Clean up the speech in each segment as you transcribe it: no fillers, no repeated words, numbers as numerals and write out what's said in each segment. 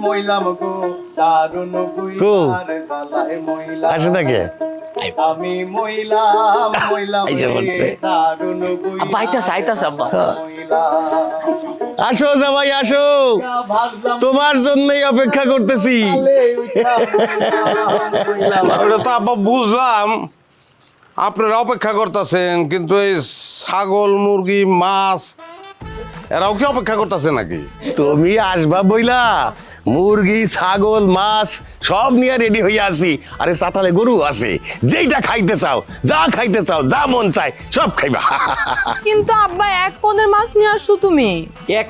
মইলাম গো দারুণ বুইরার দালায় মইলা আসে থাকে আমি মইলাম আইসা বলছে। দারুণ আব্বা আইতাছে আইতাছে আব্বা আসো জামাই আসো, তোমার জন্যই অপেক্ষা করতেছি। ওটা তো আব্বা বুঝলাম আপনারা অপেক্ষা করতেছেন, কিন্তু এই ছাগল মুরগি মাছ এরাও কি অপেক্ষা করতেছে নাকি? তুমি আসবা বইলা মুরগি ছাগল মাছ সব নিয়ে রেডি হয়ে আছি। আরে সাতালে গরু আছে, যেইটা খাইতে চাও যা খাইতে চাও যা মন চাই সব খাইবা। কিন্তু আব্বা এক পদের মাছ নিয়ে আসছো তুমি। এক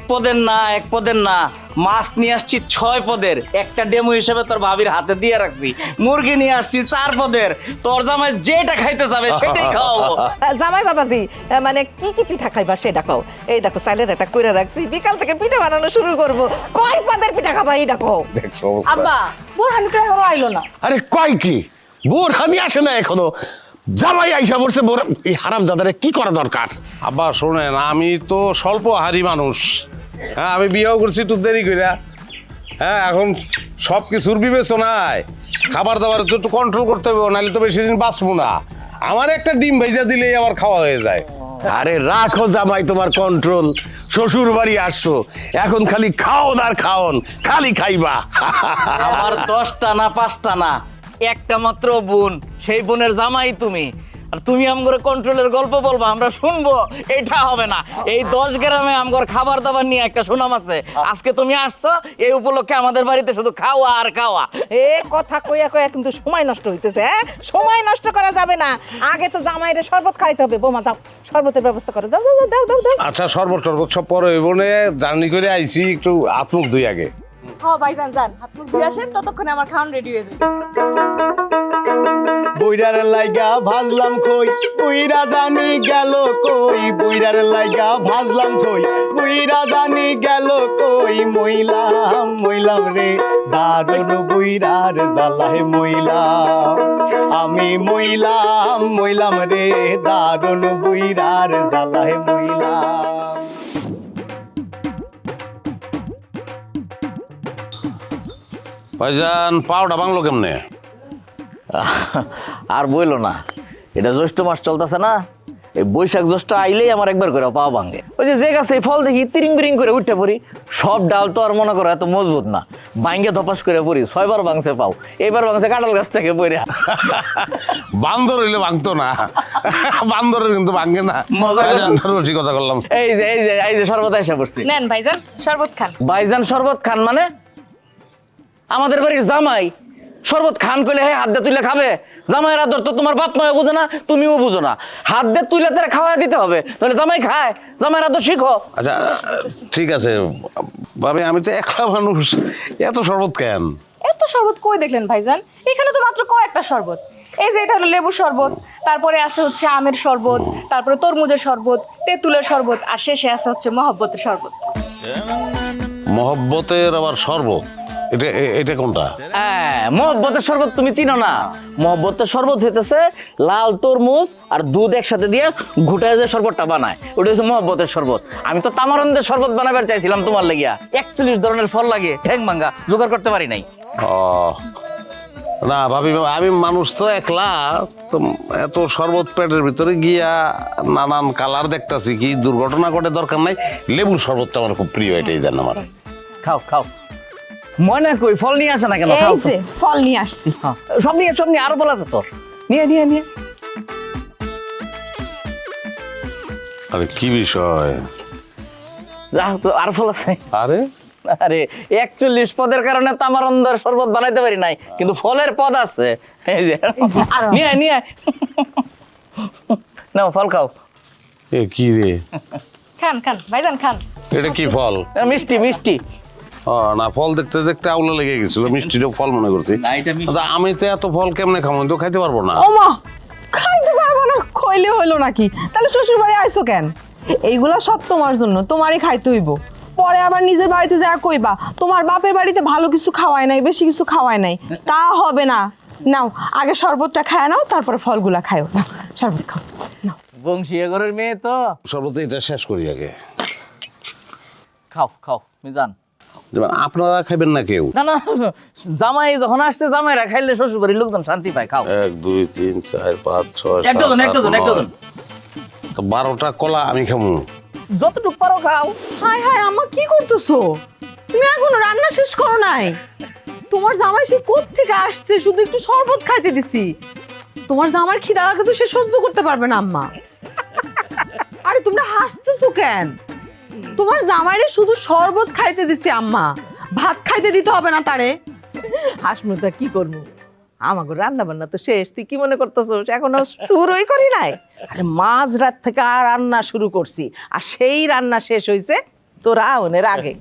পদের না মাছ নিয়ে আসছি 6 পদের, একটা ডেমো হিসেবে তোর ভাবির হাতে দিয়ে রাখছি। মুরগি নিয়ে আসছি 4 পদের, তোর জামাই যেটা খাইতে চাবে সেটাই খাওয়াবো। জামাই বাবাজি মানে কি কি পিঠা খাইবা সেটা কও। এই দেখো চাইলের একটা কইরা রাখছি, বিকাল থেকে পিঠা বানানো শুরু করব। কয় পদের পিঠা খাবা এইটা কও। দেখছো অবস্থা? আব্বা বোরহানি তো এখনো আইলো না। আরে কয় কি বোরহানি আসে না এখনো, জামাই আইসা পড়ছে। এই হারামজাদারে কি করা দরকার? আব্বা শোনেন, আমি তো স্বল্প হারি মানুষ। হ্যাঁ, আমি বিয়েও করছি একটু দেরি কইরা। হ্যাঁ, এখন সব কিছুর বিবেচনায় খাবার দাবার তো একটু কন্ট্রোল করতে হবে, নাহলে তো বেশি দিন বাঁচবো না। আমার একটা ডিম ভেজা দিলেই আমার খাওয়া হয়ে যায়। আরে রাখো জামাই তোমার কন্ট্রোল, শ্বশুর বাড়ি আসছো, এখন খালি খাওন আর খাওন, খালি খাইবা। আমার 10টা না 5টা না, একটা মাত্র বোন, সেই বোনের জামাই তুমি। আর তুমি আমগরে কন্ট্রোলের গল্প বলবা, আমরা শুনবো? এটা হবে না। এই 10 গ্রামে আমগর খাবার দাবার নিয়ে একটা সুনাম আছে। আজকে তুমি আসছো, এই উপলক্ষে আমাদের বাড়িতে শুধু খাওয়া আর খাওয়া। এ কথা কইয়া কইয়া কিন্তু সময় নষ্ট হইতেছে। হ্যাঁ, সময় নষ্ট করা যাবে না। আগে তো জামাইরে শরবত খাইতে হবে। বোমা যাও, শরবতের ব্যবস্থা করো। যাও যাও দাও দাও দাও। আচ্ছা, শরবত টরবত সব পরে হইব নে, জার্নি করে আইছি, একটু হাত মুখ ধুই আগে। হ্যাঁ ভাইজান যান, হাত মুখ ধুয়ে আসেন, ততক্ষণে আমার খাওয়ান রেডি হয়ে যাবে। বইরার লাইগা ভাজলাম কই বুইরা জানি গেল কই, বইরার লাইগা ভাজলাম কই বুইরা জানি গেল কই, মইলাম মইলাম রে দারুণ বুইরার জ্বালায় মইলাম আমি মইলাম মইলাম রে দারুণ বুইরার জ্বালায় মইলাম। ভাইজান, পাওটা বাংলো কেমনে? আর বইলো না, এটা জ্যৈষ্ঠ মাস চলতেছে না, এই বৈশাখ জ্যৈষ্ঠ আইলেই আমার একবার করে পাও ভাঙে। ওই যে গাছে ফল দেখি তিরিং বিরিং করে উঠতে পড়ি, সব ডাল তো আর মনে করো এত মজবুত না, ভাঙ্গে ধপাস করে পড়ি। 6 বার ভাঙছে পাও, এইবার ভাঙছে কাঁঠাল গাছ থেকে পড়ে। বান্দর হইলে ভাঙতো না, বান্দরের কিন্তু ভাঙে না। রসি কথা করলাম। এই যে শরবত এসে পড়ছি। নেন ভাইজান শরবত খান। ভাইজান শরবত খান মানে? আমাদের বাড়ির জামাই শরবত খান কইলে হে হাত দিয়ে তুলে খাবে? জামাইয়ের আদর তো তোমার বাপ মাও বুঝে না, তুমিও বুঝো না। হাত দিয়ে তুলে তারা খাওয়া দিতে হবে, নাহলে জামাই খায়। জামাইয়ের আদর শিখো। আচ্ছা ঠিক আছে ভাবি, আমি তো একলা মানুষ, এত শরবত কেন? এত শরবত কই দেখলেন ভাইজান? এখানে তো মাত্র কয়েকটা শরবত। এই যে এটা হলো লেবুর শরবত, তারপরে আছে হচ্ছে আমের শরবত, তারপরে তরমুজের শরবত, তেঁতুলের শরবত, আর শেষে আছে হচ্ছে মহব্বতের শরবত। মহব্বতের আবার শরবত? এটা কোনটা? হ্যাঁ, মহব্বতের শরবত তুমি চিনো না? মহব্বতের শরবত হইতেছে লাল তরমুজ আর দুধ একসাথে দিয়ে ঘুটায় যে শরবতটা বানায়, ওটা হচ্ছে মহব্বতের শরবত। আমি তো তামারন্দের শরবত বানাবার চাইছিলাম তোমার লাগিয়া, 41 ধরনের ফল লাগে, ঠ্যাং ভাঙ্গা, জোগাড় করতে পারি নাই। ও না ভাবি, আমি মানুষ তো একলা, তো এত শরবত পেটের ভিতরে গিয়া নানান কালার দেখতাছি, কি দুর্ঘটনা ঘটে দরকার নাই। লেবুর শরবতটা আমার খুব প্রিয়, এটাই জান আমার। খাও খাও, মনে কই ফল নিয়ে আসে না কেন? খাও, এই যে ফল নিয়ে আসছি। সব নিয়ে আরো বলা আছে তোর, নিয়ে নিয়ে নিয়ে। আরে কি বিষয়? যা তো আর ফল আছে। আরে আরে 41 পদের কারণে তামারন্দার শরবত বানাইতে পারি নাই, কিন্তু ফলের পদ আছে। এই যে নিয়ে নিয়ে নাও, ফল খাও। এ কি রে? খান খান ভাইজান খান। এটা কি ফল? মিষ্টি মিষ্টি। ও না, ফল দেখতে দেখতে আউলা লেগে গেছিল, মিষ্টিটা ফল মনে করছি। আচ্ছা, আমি তো এত ফল কেমনে খাবো? আমি তো খাইতে পারবো না। ওমা, খাইতে পারবো না কইলে হইলো নাকি? তাহলে শ্বশুর বাড়ি আইসো কেন? এইগুলা সব তোমার জন্য, তোমারই খাইতে হইব। পরে আবার নিজের বাড়িতে যা কইবা তোমার বাপের বাড়িতে ভালো কিছু খাওয়ায় নাই, বেশি কিছু খাওয়ায় নাই, তা হবে না। নাও আগে শরবতটা খায় নাও, তারপরে ফলগুলা খায়ও। নাও শরবত খাও, নাও। বংশীয় ঘরের মেয়ে তো। শরবত এটা শেষ করি আগে। খাও খাও মিজান। আপনারা খাইবেন না কেউ? না না, জামাই যখন আসছে জামাইরা খাইলে শ্বশুর বাড়ির লোকজন শান্তি পায়, খাও। 1 2 3 4 5 6 এক ডজন, এক ডজন, এক ডজন। 12টা কলা আমি খামু। যতটুকু পারো খাও। হায় হায় আম্মা কি করতেছো? তুমি এখনো রান্না শেষ করো নাই? তোমার জামাই সে কোত্থেকে আসছে, শুধু একটু শরবত খাইতে দিছি। তোমার জামার খিদা লাগে তো সে সহ্য করতে পারবে না আম্মা। আরে তোমরা হাসতেছো কেন? তোমার জামাইরে শুধু শরবত খাইতে দিছি আম্মা, ভাত খাইতে দিতে হবে না তারে। হাসমুতা কি করবো, আমাকে রান্না বান্না তো শেষ, তুই কি মনে করতেছিস এখনো শুরুই করি নাই? আরে মাঝ রাত থেকে আর রান্না শুরু করছি, আর সেই রান্না শেষ হয়েছে তোরা ওনের আগে।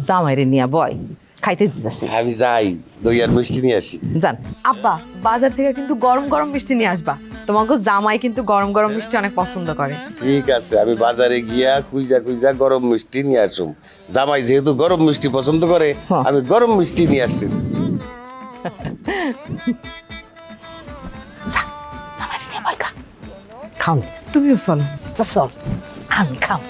জামাইরে নিয়ে বয়, খাইতে দিতেছি। আমি যাই, দই আর মিষ্টি নিয়ে আসি। জান আব্বা বাজার থেকে কিন্তু গরম গরম মিষ্টি নিয়ে আসবা, তোমাকে জামাই কিন্তু গরম গরম মিষ্টি অনেক পছন্দ করে। ঠিক আছে, আমি বাজারে গিয়া খুঁজা খুঁজা গরম মিষ্টি নিয়ে আসুম। জামাই যেহেতু গরম মিষ্টি পছন্দ করে, আমি গরম মিষ্টি নিয়ে আসতেছি। জামাইরে নিয়ে বয়, খাও। তুমিও চলো। চল আমি খাও।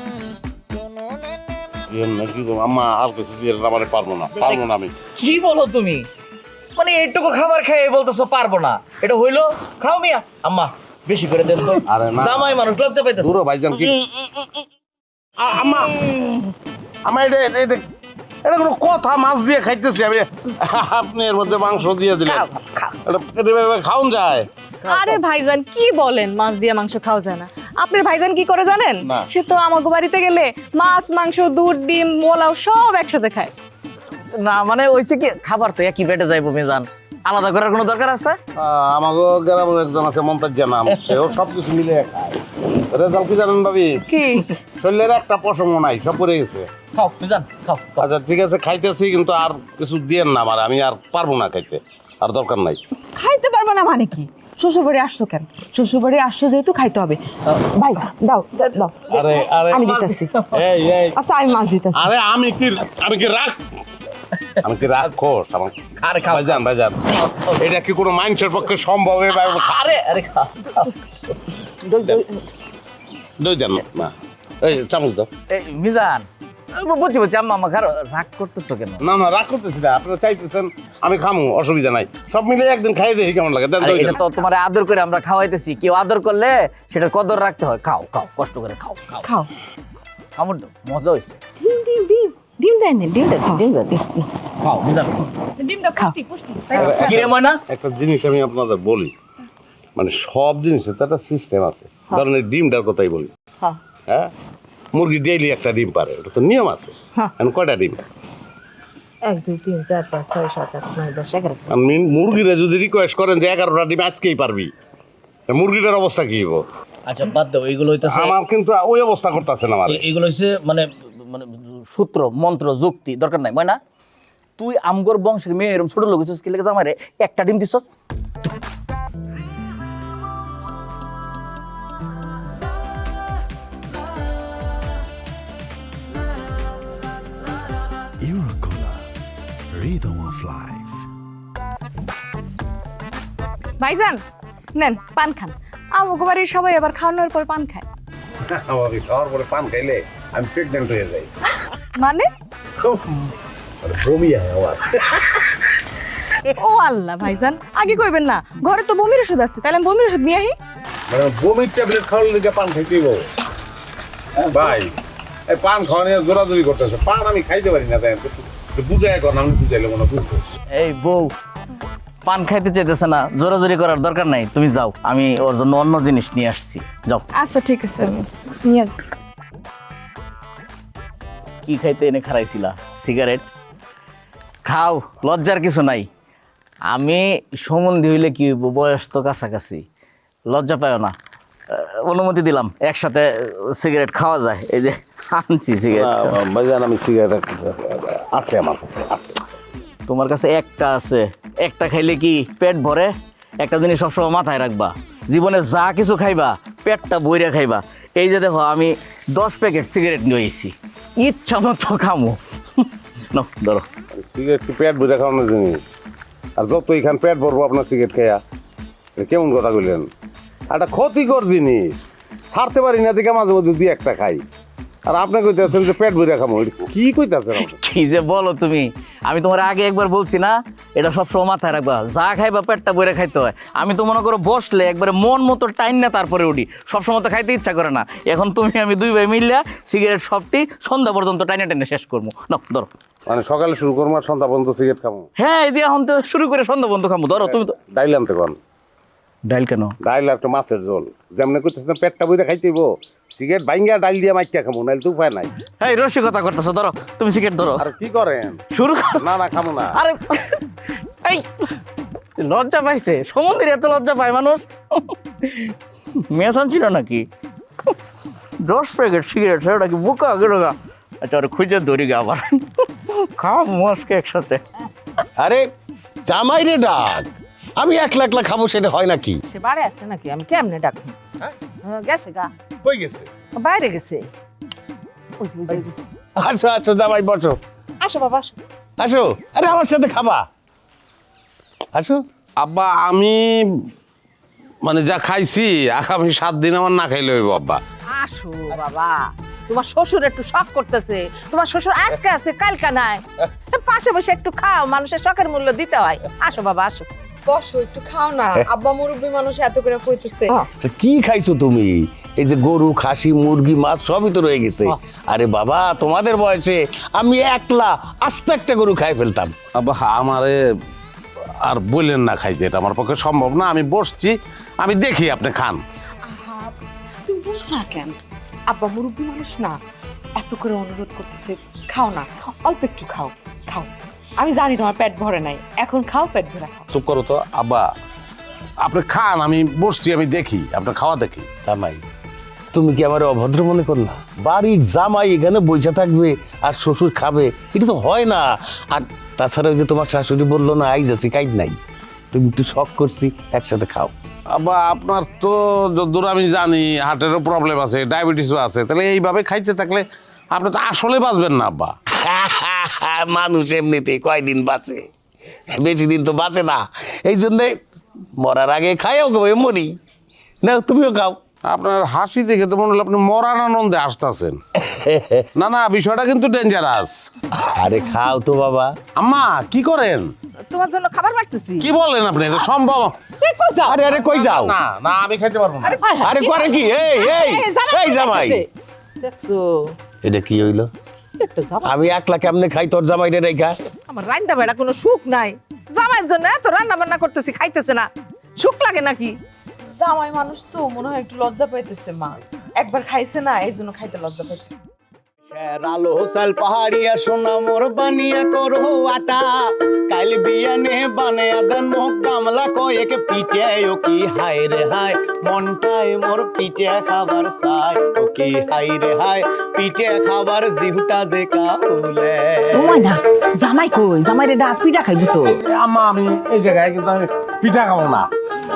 নাকি আম্মা আর কিছু দিয়ে আমারে পারবো না আমি। কি বলো তুমি? মানে এইটুকু খাবার খেয়ে বলতেছো পারবো না? এটা হইলো? খাও মিয়া। আম্মা বেশি করে দেন তো। আরে না। জামাই মানুষ লজ্জা পাইতেছে। দূর ভাইজান কি আম্মা আম্মা এটা কোনো কথা? মাছ দিয়ে খাইতেছি আমি, আপনি এর মধ্যে মাংস দিয়ে দিলেন। এটা খাওন যায়? আরে ভাইজান কি বলেন, মাছ দিয়ে মাংস খাওয়া যায় না? আপনার ভাইজান কি করে জানেন? না। সে তো আমাকে বাড়িতে গেলে মাছ, মাংস, দুধ, ডিম, মোলাও সব একসাথে খায়। না মানে ওইছে কি, খাবার তো একই পেটে যাইবো মিজান, আলাদা করার কোনো দরকার আছে? আমাকে গ্রামে একজন আছে মন্তাজ্জা নাম, সেও সবকিছু মিলে খায়। রেজাল্ট কি জানেন ভাবি? কি? শরীরের একটা পশম নাই, সব পড়ে গেছে। খাও মিজান, খাও। আচ্ছা ঠিক আছে, খাইতেছি, কিন্তু আর কিছু দিয়েন না আমার, আমি আর পারবো না খাইতে, আর দরকার নাই। খাইতে পারবে না মানে কি? শ্বশুরবাড়ি আসছো কেন? শ্বশুরবাড়ি আসছো যেহেতু খাইতে হবে। ভাই দাও দাও, আরে আরে আমি দিতেছি। এই আচ্ছা আমি মাছ দিতেছি। আরে আমি কি রাগ খোস আমার? আরে খাও। ভাইজান এটা কি কোনো মানুষের পক্ষে সম্ভব? আরে আরে খাও। দই দেন না, এই চামচ দাও। এই মিজান, বুঝছি বুঝছি, আম্মা আমাকে আর রাগ করতেছো কেন? না রাগ করতেছি না, আপনারা চাইতেছেন আমি খামু, অসুবিধা নাই। সব মিলে একদিন খাই দেখি কেমন লাগে। দেন আরে দই এটা দেন। তো তোমার আদর করে আমরা খাওয়াইতেছি, কেউ আদর করলে সেটার কদর রাখতে হয়। খাও খাও, কষ্ট করে খাও খাও খাও। আমার তো মজা হয়েছে। ডিম দেয় না, ডিম দে। খাও মিজান। ডিমটা পুষ্টি পুষ্টি। কি রে ময়না? একটা জিনিস আমি আপনাদের বলি, মানে সব জিনিসের তো একটা সিস্টেম আছে। ধরেন এই ডিমটার কথাই বলি, হ্যাঁ, মুরগি ডেইলি একটা ডিম পারে, এটা তো নিয়ম আছে। এখন কয়টা ডিম? 1 2 3 4 5 6 7 8 9 10 11। আপনি মুরগিরা যদি রিকোয়েস্ট করেন যে 11টা ডিম আজকেই পারবি, তা মুরগিটার অবস্থা কি হইব? আচ্ছা বাদ দাও, এইগুলো হইতেছে, আমার কিন্তু ওই অবস্থা করতেছে না। আমার এইগুলো হইছে মানে মানে সূত্র মন্ত্র যুক্তি, দরকার নাই। ময়না, তুই আমগর বংশের মেয়ে এরকম ছোট লোক হইছিস, কি লেগে জামাইরে একটা ডিম দিছস? Eurocola, Rhythm of Life. ভাইজান নেন পান খান। আমাকে বাড়ির সবাই আবার খাওয়ানোর পর পান খায়। আমাকে খাওয়ার পরে পান খাইলে আমি প্রেগনেন্ট হয়ে যাই, মানে? বমি হয় আমার। ও আল্লাহ ভাইজান, আগে কইবেন না, ঘরে তো বমির ওষুধ আছে, তাহলে আমি বমির ওষুধ নিয়ে আহি। মানে বমির ট্যাবলেট খাওয়ার লেগে পান খাইতেইব? ভাই এই পান খাওয়া নিয়ে জোরাজোরি করতেছে, পান আমি খাইতে পারি না, তাই বুঝাই কর না, আমি বুঝাইলে মনে বুঝবো। এই বউ পান খাইতে চাইতেছে না, জোরাজোরি করার দরকার নাই, তুমি যাও, আমি ওর জন্য অন্য জিনিস নিয়ে আসছি, যাও। আচ্ছা ঠিক আছে, আমি নিয়ে আসি। কি খাইতে এনে খারাইছিলা? সিগারেট খাও, লজ্জার কিছু নাই। আমি সম্বন্ধী হইলে কি হইব, বয়স তো কাছাকাছি, লজ্জা পায় না। অনুমতি দিলাম, একসাথে সিগারেট খাওয়া যায়। এই যে আনছি সিগারেট। ভাইজান আমি সিগারেট আছে আমার কাছে, আছে। তোমার কাছে একটা আছে, একটা খাইলে কি পেট ভরে? একটা জিনিস সবসময় মাথায় রাখবা, জীবনে যা কিছু খাইবা পেটটা বইরা খাইবা। এই যে দেখো, আমি 10 প্যাকেট সিগারেট নিয়েছি, ইচ্ছা মতো খামো। নাও ধরো। সিগারেট কি পেট ভরে খাওয়ানোর জিনিস? আর যত এখান পেট ভরবো আপনার সিগারেট খাইয়া, এটা কেমন কথা বললেন? একটা ক্ষতিকর জিনিস, ছাড়তে পারি না দেখে মাঝে মধ্যে 2-1টা খাই। আর আপনি কইতেছেন যে পেট ভরে খামো, এটা কি কইতেছেন আপনি? কি যে বলো তুমি, আমি তোমার আগে একবার বলছি না, এটা সবসময় মাথায় রাখবা, যা খাইবা পেটটা বইরে খাইতে হয়। আমি তো মনে করো বসলে একবারে মন মতো টাইম না তারপরে উঠি, সবসময় তো খাইতে ইচ্ছা করে না। এখন তুমি আমি দুই ভাই মিললে সিগারেট সবটি সন্ধ্যা পর্যন্ত টাইনে টাইনে শেষ করবো। না ধরো, মানে সকালে শুরু করবো আর সন্ধ্যা পর্যন্ত সিগারেট খামো? হ্যাঁ এই যে এখন তো শুরু করে সন্ধ্যা পর্যন্ত খাবো। ধরো তুমি তো। ডাইল আনতে কোন? ডাইল কেন? ডাইল একটা মাছের ঝোল, যেমন কইতেছেন পেটটা বইরে খাইতেইব, সিগারেট ভাঙ্গা ডাইল দিয়ে মাইকা খামো, নাইলে তো উপায় নাই। এই রসিকতা করতেছো, ধরো তুমি সিগারেট ধরো। আর কি করেন? শুরু করো। না না খামো না। আরে এই লজ্জা পাইছে, সমুদ্রে এত লজ্জা পায় মানুষ? মেশান ছিল নাকি 10 প্যাকেট সিগারেট, সেটা কি বুকা গেল গা? আচ্ছা ওরা খুঁজে ধরি গা আবার খাও মস্কে একসাথে। আরে জামাই রে ডাক, আমি একলা একলা খাবো সেটা হয় নাকি? সে বাড়ি আছে নাকি? আমি কেমনে ডাকবো? গেছে গা, কই গেছে? বাইরে গেছে। ওই যে, ওই যে, ওই যে। আসো আসো জামাই বসো, আসো বাবা আসো। আসো। আরে আমার সাথে খাবা, আসো। আব্বা আমি মানে যা খাইছি আগামী 7 দিন আমার না খাইলে হইব আব্বা। আসো বাবা, তোমার শ্বশুর একটু শখ করতেছে। তোমার শ্বশুর আজকে আছে কালকা নাই, পাশে বসে একটু খাও, মানুষের শখের মূল্য দিতে হয়। আসো বাবা আসো। বসো একটু খাও না, আব্বা মুরব্বী মানুষ এত করে কইতেছে। তা কি খাইছো তুমি? এই যে গরু, খাসি, মুরগি, মাছ সবই তো রয়ে গেছে। আরে বাবা, তোমাদের বয়সে আমি একলা আস্ত একটা গরু খাই ফেলতাম। আব্বা আমারে আর বললেন না খাইতে, এটা আমার পক্ষে সম্ভব না। আমি বসছি, আমি দেখি আপনি খান। তুমি বুঝো না কেন? আব্বা মুরব্বী মানুষ না, এত করে অনুরোধ করতেছে, খাও না, অল্প একটু খাও, খাও। আমি জানি তোমার পেট ভরে নাই, এখন খাও, পেট ভরে খাও। চুপ করো তো আব্বা, আপনি খান, আমি বসছি, আমি দেখি আপনার খাওয়া দেখি। জামাই, তুমি কি আমার অভদ্র মনে করলা? বাড়ির জামাই এখানে বসে থাকবে আর শ্বশুর খাবে, এটা তো হয় না। আর তাছাড়া ওই যে তোমার শাশুড়ি বললো না আইজ আছি কাইজ নাই, তুমি একটু শখ করছি, একসাথে খাও। আব্বা আপনার তো যতদূর আমি জানি হার্টেরও প্রবলেম আছে, ডায়াবেটিসও আছে, তাহলে এইভাবে খাইতে থাকলে আপনি তো আসলে বাঁচবেন না আব্বা। মানুষ এমনিতেই কয়দিন বাঁচে, বেশি দিন তো বাঁচে না। এই জন্যে মরার আগে খাইও গো, মরি না, তুমিও খাও। আপনার হাসি দেখে তো মনে হলো আপনি মরার আনন্দে আসতেছেন। না না, বিষয়টা কিন্তু ডেঞ্জারাস। আরে খাও তো বাবা। আম্মা কি করেন? তোমার জন্য খাবার বাড়তেছি। কি বলেন আপনি? এটা সম্ভব? আরে আরে কই যাও? না না, আমি খাইতে পারবো না। আরে করে কি? এই এই এই জামাই, দেখছো এটা কি হইলো? একটা জামাই, আমি একলা কেমনে খাই তোর জামাইরে রেখা? আমার রান্না বেড়া কোনো সুখ নাই। জামাইয়ের জন্য এত রান্না বান্না করতেছি, খাইতেছে না, সুখ লাগে নাকি? জামাই মানুষ তো মনে হয় একটু লজ্জা পাইতেছে মা, একবার খাইছে না এই জন্য খাইতে লজ্জা পাইতেছে। শেরালো সাল পাহাড়িয়া সোনা মোর বানিয়া করো আটা, কাল বিয়ানে বানিয়া দেন মোহ গামলা কয়েক পিঠে। ও কি হাই রে হাই, মনটাই মোর পিঠে খাবার চাই। ও কি হাই রে হাই, পিঠে খাবার জিহুটা যে কাউলে। ওই না, জামাই কই? জামাইরে ডাক, পিঠা খাইবি তো। আম্মা আমি এই জায়গায় কিন্তু আমি পিঠা খাবো না।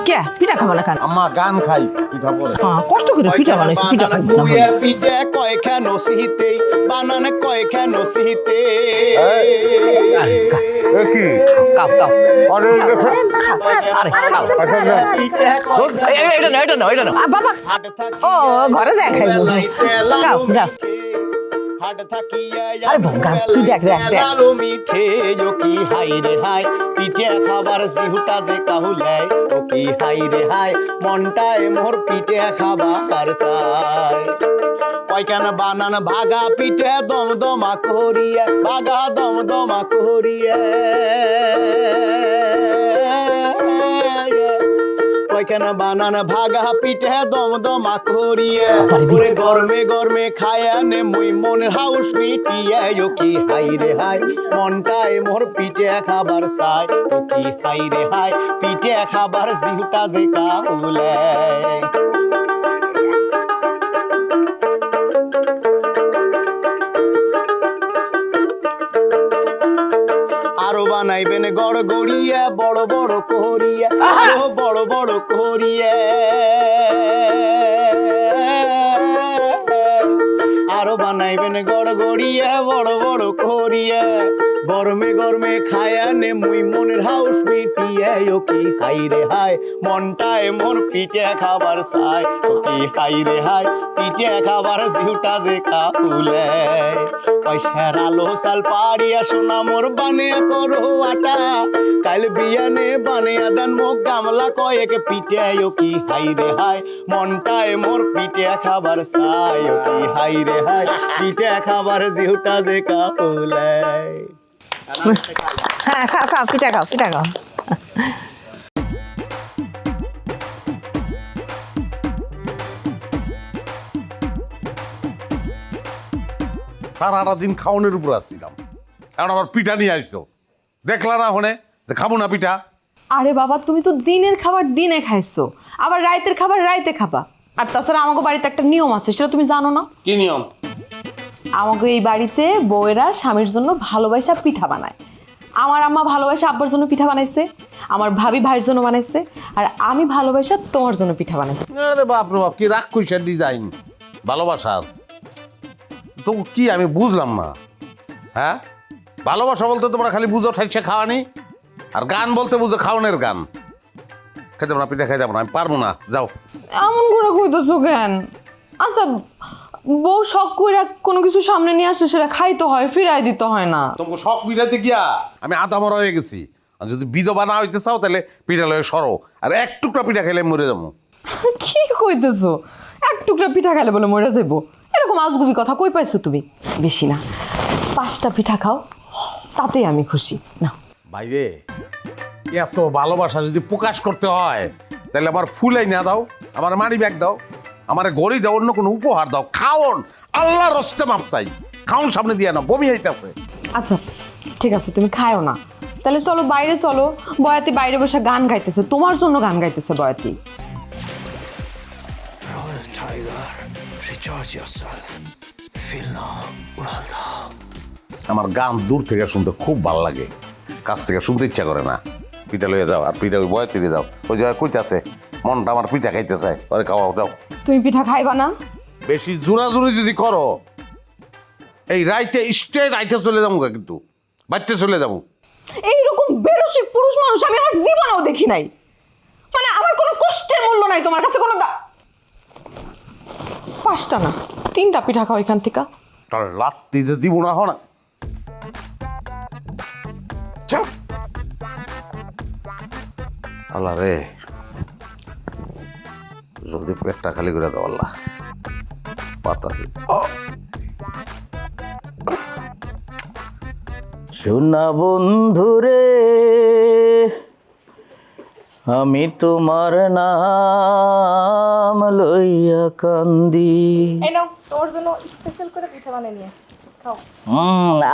কে পিঠা খাবো না কেন? আম্মা গান খাই, পিঠা পরে। হ্যাঁ, কষ্ট করে পিঠা বানাইছি, পিঠা খাইবো না। বুয়ে পিঠে কয় খেন সিহিতে, বানান কয় খেন সিহিতে। কি কাও কাও, আরে আরে খাও। পিঠে কয় এটা না, এটা না, এটা না। বাবা, হাট থাকি ও ঘরে যায় খাইবো। যাও, যাও। হাট থাকিয়া আরে ভগবান, তুই দেখ, দেখ, দেখ। লালু মিঠে। ও কি হাই রে হাই, পিঠে খাবার জিহুটা যে কাহুলাই। ও কি হাই রে হাই, মনটায় মোর পিঠে খাবার চাই। কয়খান বানান ভাগা পিঠে দমদমা করিয়া, ভাগা দমদমা করিয়া। কয়খান বানান ভাগা পিঠে দমদমা করিয়া। ওরে গরমে গরমে খায়া নে মুই মনের হাউস মিটিয়া। ও কি হাই রে হাই, মনটায় মোর পিঠে খাবার চাই। ও কি হাই রে হাই, পিঠে খাবার জিহুটা যে কাউলে। আরো বানাইবেন গড় গড়িয়া, বড় বড় করিয়া, আরো বড় বড় করিয়া। আরো বানাইবেন গড় গড়িয়া, বড় বড় করিয়া। গরমে গরমে খায়া নে মুই মনের হাউস মিটিয়া। ও কি হাই রে হাই মনটায় মোর পিঠে খাবার চাই ও কি হাই রে হাই পিঠে খাবার জিউটা যে কাউলে ওই সেরালো সাল পাড়িয়া সোনা মোর বানিয়া করো আটা কাল বিয়ানে বানিয়া দেন মোক গামলা কয়েক পিঠে ও কি হাই রে হাই মনটায় মোর পিঠে খাবার চাই ও কি হাই রে হাই পিঠে খাবার জিউটা যে কাউলে হ্যাঁ খাও খাও পিঠা খাও পিঠা খাও সারাটা দিন খাওয়ানোর উপর আসছিলাম এখন আমার পিঠা নিয়ে আসছো দেখলা না হনে যে খাবো না পিঠা। আরে বাবা তুমি তো দিনের খাবার দিনে খাইছো, আবার রাইতের খাবার রাইতে খাবা। আর তাছাড়া আমাকে বাড়িতে একটা নিয়ম আছে, সেটা তুমি জানো না? কি নিয়ম? আমাকে এই বাড়িতে বউয়েরা স্বামীর জন্য ভালোবাসা পিঠা বানায়। আমার আম্মা ভালোবাসা আব্বার জন্য পিঠা বানাইছে, আমার ভাবি ভাইয়ের জন্য বানাইছে, আর আমি ভালোবাসা তোমার জন্য পিঠা বানাইছি। আরে বাপ রে বাপ, কি রাগ কইসার ডিজাইন ভালোবাসার তো কি আমি বুঝলাম না। হ্যাঁ, ভালোবাসা বলতে তোমরা খালি বুঝো ঠাইছে খাওয়ানি, আর গান বলতে বুঝো খাওয়ানোর গান। খেতে না পিঠা খাইতে না, আমি পারবো না, যাও। এমন করে কইতেছো কেন? আচ্ছা বউ শখ করে কোনো কিছু সামনে নিয়ে আসলে সেটা খাইতে হয়, ফিরাই দিতে হয় না। তোমাকে শখ পিঠাতে গিয়া আমি আধা মরা হয়ে গেছি। আর যদি বিধবা না হইতে চাও তাহলে পিঠা লয়ে সরো, আর এক টুকরা পিঠা খেলে মরে যাবো। কি কইতেছো? এক টুকরা পিঠা খাইলে বলে মরে যাবো? এরকম আজগুবি কথা কই পাইছো তুমি? বেশি না, 5টা পিঠা খাও, তাতেই আমি খুশি। না ভাইরে, এত ভালোবাসা যদি প্রকাশ করতে হয় তাহলে আমার ফুলাই না দাও, আমার মানি ব্যাগ দাও, আমার গড়ি দাও, অন্য কোনো উপহার দাও। খাওন আল্লাহ রস্তে মাপ চাই, খাওন সামনে দিয়ে না, বমি হইতেছে। আচ্ছা ঠিক আছে, তুমি খায়ও না, তাহলে চলো বাইরে চলো। বয়াতি বাইরে বসে গান গাইতেছে, তোমার জন্য গান গাইতেছে বয়াতি। Royal Tiger, recharge yourself. Feel now, Uralda. আমার গান দূর থেকে শুনতে খুব ভালো লাগে, কাছ থেকে শুনতে ইচ্ছা করে না। পিঠা লইয়া যাও, আর পিঠা ওই বয়াতি দিয়ে যাও, ওই জায়গায় কইতাছে মনটা আমার পিঠা খাইতে চায়, ওরে খাওয়াও যাও। তুমি পিঠা খাইবা না? বেশি জোরাজুরি যদি করো এই রাইতে রাইতে চলে যাবো, কিন্তু বাড়িতে চলে যাবো। এইরকম বেরসিক পুরুষ মানুষ আমি আর জীবনেও দেখি নাই। মানে আমার কোনো কষ্টের মূল্য নাই তোমার কাছে, কোনো 5টা না 3টা পিঠা খাও এখান থেকে। তার রাত্রিতে দিব না হো না। চল আল্লাহ রে, জলদি পেটটা খালি করে দাও আল্লাহ, পাতাছি। সোনা বন্ধুরে আমি তোমার নাম লইয়া কান্দি। এই নাও তোমার জন্য স্পেশাল করে পিঠা বানিয়ে নিয়ে আসছি, খাও।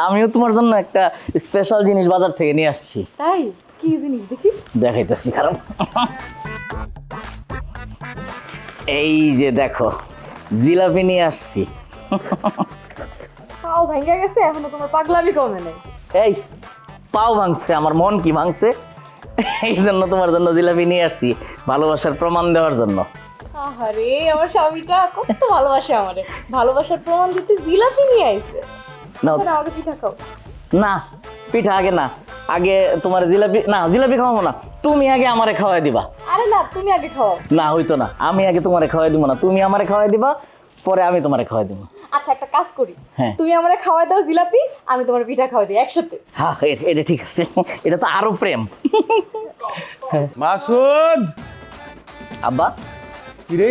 আমিও তোমার জন্য একটা স্পেশাল জিনিস বাজার থেকে নিয়ে আসছি। তাই? কি জিনিস দেখি? দেখাইতেছি, কারণ এই যে দেখো জিলাপি নিয়ে আসছি। খাও, ভেঙে গেছে এখনো, তোমার পাগলামি কমে নেই। এই পাও ভাঙছে, আমার মন কি ভাঙছে, এই জন্য তোমার জন্য জিলাপি নিয়ে আসছি, ভালোবাসার প্রমাণ দেওয়ার জন্য। আহারে আমার স্বামীটা কত ভালোবাসে আমারে, ভালোবাসার প্রমাণ দিতে জিলাপি নিয়ে আইছে। নাও। না আগে পিঠা খাও। না পিঠা আগে না, আগে তোমার জিলাপি। না জিলাপি খাওয়াবো না, তুমি আগে আমারে খাওয়াই দিবা। আরে না, তুমি আগে খাও। না হইতো না, আমি আগে তোমারে খাওয়াই দিব না, তুমি আমারে খাওয়াই দিবা, পরে আমি তোমারে খাওয়াই দিব। আচ্ছা একটা কাজ করি, হ্যাঁ। তুমি আমারে খাওয়াই দাও জিলাপি, আমি তোমার পিঠা খাওয়াই দিই একসাথে। হ্যাঁ এটা ঠিক আছে, এটা তো আরো প্রেম। মাসুদ, আব্বা কিরে,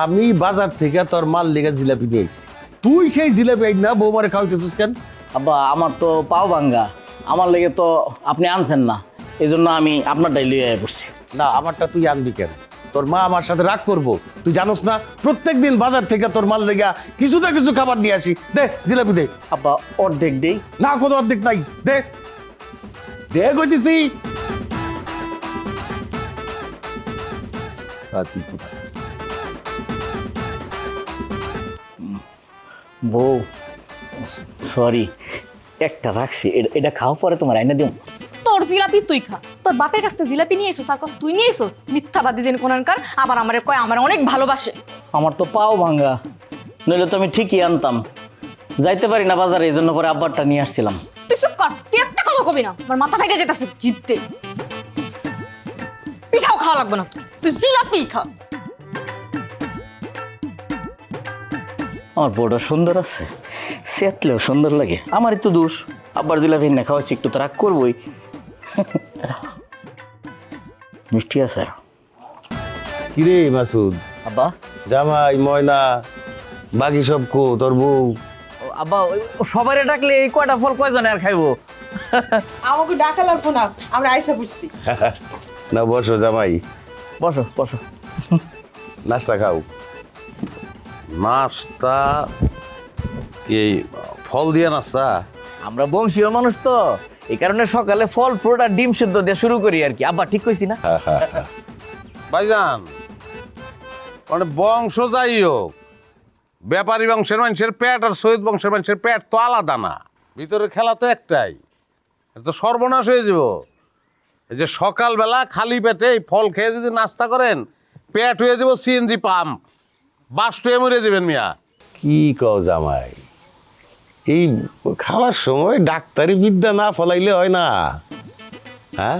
আমি বাজার থেকে তোর মাল লেগে জিলাপি নিয়ে এসেছি, তুই সেই জিলাপি আই না বৌমারে খাওয়াইতেছিস কেন? আব্বা আমার তো পাও ভাঙ্গা, আমার লেগে তো আপনি আনছেন না, এই জন্য আমি আপনারটাই লিয়ে পড়ছি। না, আমারটা তুই আনবি কেন? তোর মা আমার সাথে রাগ করবো, তুই জানোস না প্রত্যেক দিন বাজার থেকে তোর মাল লেগা কিছু না কিছু খাবার নিয়ে আসি। দে জিলাপি দে। আব্বা অর্ধেক দেই। না, কোনো অর্ধেক নাই, দে দে কইতেছি। বউ সরি, একটা রাখছি, এটা খাও, পরে তোমার আইনা দিও। তোর জিলাপি তুই খা, তোর বাপের কাছ থেকে জিলাপি নিয়ে এসোস আর কস তুই নিয়ে এসোস, মিথ্যাবাদী যেন কোনানকার। আবার আমারে কয় আমার অনেক ভালোবাসে। আমার তো পাও ভাঙ্গা, নইলে তো আমি ঠিকই আনতাম, যাইতে পারি না বাজারে, এই জন্য পরে আব্বারটা নিয়ে আসছিলাম। তুই চুপ কর, তুই একটা কথা কবি না, আমার মাথা ফেটে যেতেছে জিততে। খাওয়া লাগবে না, তুই জিলাপি খা। আমার বউটা সুন্দর আছে, সেতলেও সুন্দর লাগে। আমারই তো দোষ, আব্বার জিলাপি না খাওয়াচ্ছি, একটু তো রাগ করবোই। মিষ্টি আছে কিরে মাসুদ, আব্বা? জামাই ময়না বাকি সব কো তোর বউ? আব্বা সবাই ডাকলে এই কয়টা ফল কয়জনে আর খাইবো? আমাকে ডাকা লাগবো না, আমরা আয়সা বুঝছি। না বসো জামাই, বসো বসো। নাস্তা খাও। নাস্তা এই ফল দিয়ে নাস্তা? আমরা বংশীয় মানুষ তো, এই কারণে সকালে ফল ফ্রুট আর ডিম সিদ্ধ দিয়ে শুরু করি আর কি। আব্বা ঠিক কইছি না? ভাইজান মানে বংশ যাই হোক, ব্যাপারী বংশের মানুষের পেট আর সৈয়দ বংশের মানুষের পেট তো আলাদা না, ভিতরে খেলা তো একটাই। এটা তো সর্বনাশ হয়ে যাব। এই যে সকালবেলা খালি পেটে এই ফল খেয়ে যদি নাস্তা করেন, পেট হয়ে যাব সিএনজি পাম্প, বাস্টয়ে মরে যাবেন মিয়া। কি কও জামাই, এই খাওয়ার সময় ডাক্তারি বিদ্যা না ফলাইলে হয় না। হ্যাঁ,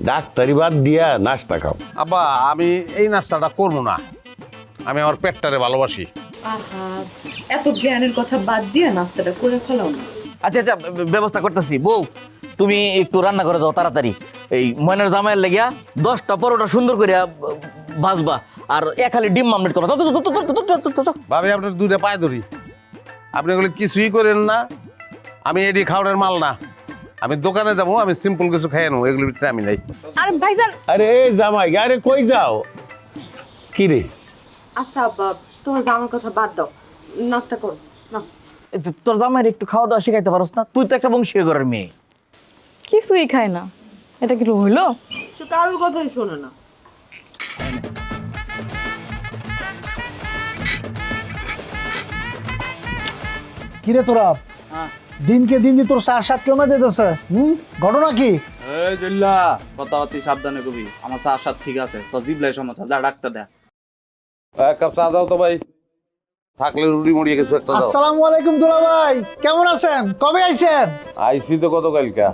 ডাক্তারি বাদ দিয়া নাস্তা খাও। আব্বা আমি এই নাস্তাটা করবো না, আমি আমার পেটটারে ভালোবাসি। আহা, এত জ্ঞানের কথা বাদ দিয়ে নাস্তাটা করে ফেলাও না। আচ্ছা আচ্ছা, ব্যবস্থা করতেছি। বউ তুমি একটু রান্না করে যাও তাড়াতাড়ি। এই ময়নার জামাইয়ের লেগিয়া 10টা পরোটা সুন্দর করে ভাজবা, আর এক খালি ডিম মামলেট করবা। ভাবি আপনার দুইটা পায়ে ধরি, আপনি এগুলো কিছুই করেন না। আমি এডি খাওয়ানোর মাল না, আমি দোকানে যাবো, আমি সিম্পল কিছু খাই নেবো, এগুলোর ভিতরে আমি নাই। আর ভাইজান, আরে জামাই, আরে কই যাও? কি রে? আচ্ছা আব্বা, তোমার জামার কথা বাদ দাও, নাস্তা করো না। তোর জামাইয়ের একটু খাওয়া দাওয়া শিখাইতে পারোস না? তুই তো একটা বংশীয় ঘরের মেয়ে। কিছুই খায় না, এটা কি হইলো? সে কারোর কথাই শোনে না। কিরে তোরা, দিনকে দিন তোর চার সাত কেমন যেতেছে? ঘটনা কি? এই জল্লা কথাবার্তি সাবধানে কবি, আমার চা সাত ঠিক আছে, তো জিবলাই সমস্যা, যা ডাক্তার দেখ। এক কাপ চা দাও তো ভাই, থাকলে রুটি মুড়িয়ে কিছু একটা দাও। আসসালামু আলাইকুম দুলা ভাই, কেমন আছেন? কবে আইছেন? আইসি তো গতকালকা।